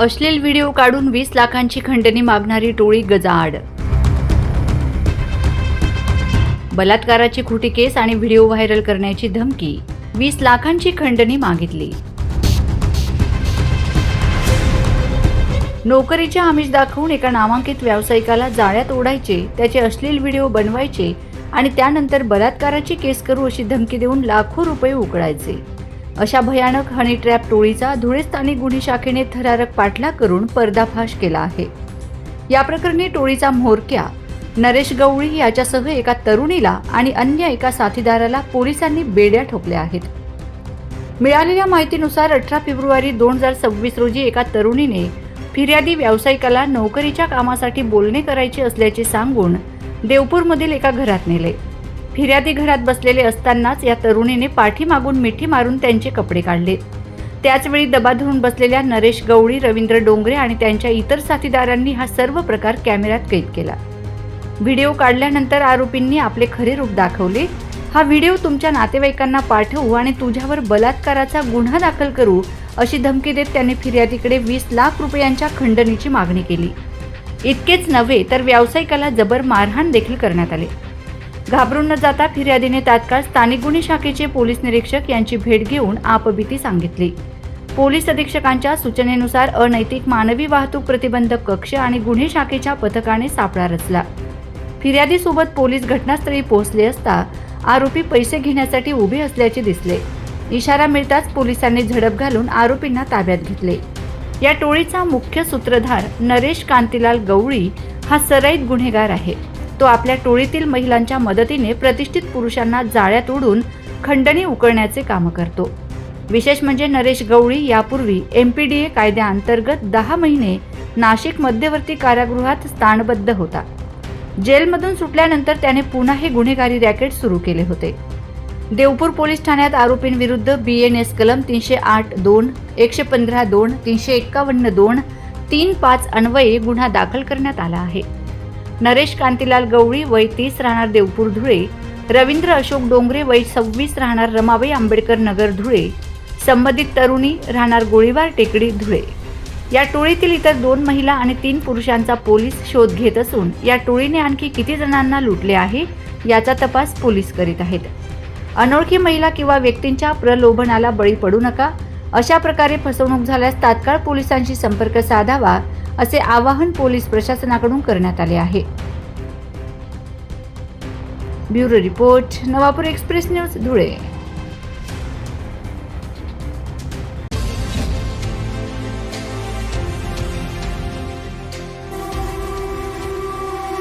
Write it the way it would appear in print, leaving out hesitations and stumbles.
अश्लील व्हिडिओ काढून 20 लाखांची खंडणी मागणारी टोळी गजाआड. बलात्काराची खोटी केस आणि व्हिडिओ व्हायरल करण्याची धमकी, 20 लाखांची खंडणी मागितली. नोकरीचे आमिष दाखवून एका नामांकित व्यावसायिकाला जाळ्यात ओढायचे, त्याचे अश्लील व्हिडिओ बनवायचे आणि त्यानंतर बलात्काराची केस करू अशी धमकी देऊन लाखो रुपये उकळायचे. अशा भयानक हनी ट्रॅप टोळीचा धुळे स्थानिक गुन्हे शाखेने थरारक पाठलाग करून पर्दाफाश केला आहे. या प्रकरणी टोळीचा म्होरक्या नरेश गवळी याच्यासह एका तरुणीला आणि अन्य एका साथीदाराला पोलिसांनी बेड्या ठोकल्या आहेत. मिळालेल्या माहितीनुसार 18 फेब्रुवारी 2026 रोजी एका तरुणीने फिर्यादी व्यावसायिकाला नोकरीच्या कामासाठी बोलणे करायचे असल्याचे सांगून देवपूरमधील एका घरात नेले. फिर्यादी घरात बसलेले असतानाच या तरुणीने पाठीमागून मिठी मारून त्यांचे कपडे काढले. त्याचवेळी दबा धरून बसलेल्या नरेश गवळी, रवींद्र डोंगरे आणि त्यांच्या इतर साथीदारांनी हा सर्व प्रकार कॅमेऱ्यात कैद केला. व्हिडिओ काढल्यानंतर आरोपींनी आपले खरे रूप दाखवले. हा व्हिडिओ तुमच्या नातेवाईकांना पाठवू आणि तुझ्यावर बलात्काराचा गुन्हा दाखल करू अशी धमकी देत त्यांनी फिर्यादीकडे 20 लाख रुपयांच्या खंडणीची मागणी केली. इतकेच नव्हे तर व्यावसायिकाला जबर मारहाण देखील करण्यात आले. घाबरून न जाता फिर्यादीने तात्काळ स्थानिक गुन्हे शाखेचे पोलीस निरीक्षक यांची भेट घेऊन आपबीती सांगितली. पोलीस अधीक्षकांच्या सूचनेनुसार अनैतिक मानवी वाहतूक प्रतिबंधक कक्ष आणि गुन्हे शाखेच्या पथकाने सापळा रचला. फिर्यादीसोबत पोलीस घटनास्थळी पोहोचले असता आरोपी पैसे घेण्यासाठी उभे असल्याचे दिसले. इशारा मिळताच पोलिसांनी झडप घालून आरोपींना ताब्यात घेतले. या टोळीचा मुख्य सूत्रधार नरेश कांतीलाल गवळी हा सराईत गुन्हेगार आहे. तो आपल्या टोळीतील महिलांच्या मदतीने प्रतिष्ठित पुरुषांना जाळ्यात ओढून खंडणी उकळण्याचे काम करतो. विशेष म्हणजे नरेश गवळी यापूर्वी MPDA कायद्याअंतर्गत 10 महिने नाशिक मध्यवर्ती कारागृहात स्थानबद्ध होता. जेलमधून सुटल्यानंतर त्याने पुन्हा हे गुन्हेगारी रॅकेट सुरू केले होते. देवपूर पोलीस ठाण्यात आरोपींविरुद्ध BNS कलम 308(2), 115(2), 351(2), 3(5) अन्वये गुन्हा दाखल करण्यात आला आहे. नरेश कांतीलाल गवळी वय 30 राहणार देवपूर धुळे, रवींद्र अशोक डोंगरे वय 26 राहणार रमाबाई आंबेडकर नगर धुळे, संबंधित तरुणी राहणार गोळीबार टेकडी धुळे. या टोळीतील इतर 2 महिला आणि 3 पुरुषांचा पोलीस शोध घेत असून या टोळीने आणखी किती जणांना लुटले आहे याचा तपास पोलीस करीत आहेत. अनोळखी महिला किंवा व्यक्तींच्या प्रलोभनाला बळी पडू नका. अशा प्रकारे फसवणूक झाल्यास तात्काळ पोलिसांशी संपर्क साधावा असे आवाहन पोलीस प्रशासनाकडून करण्यात आले आहे. Bureau report, Navapur express news, Dhule.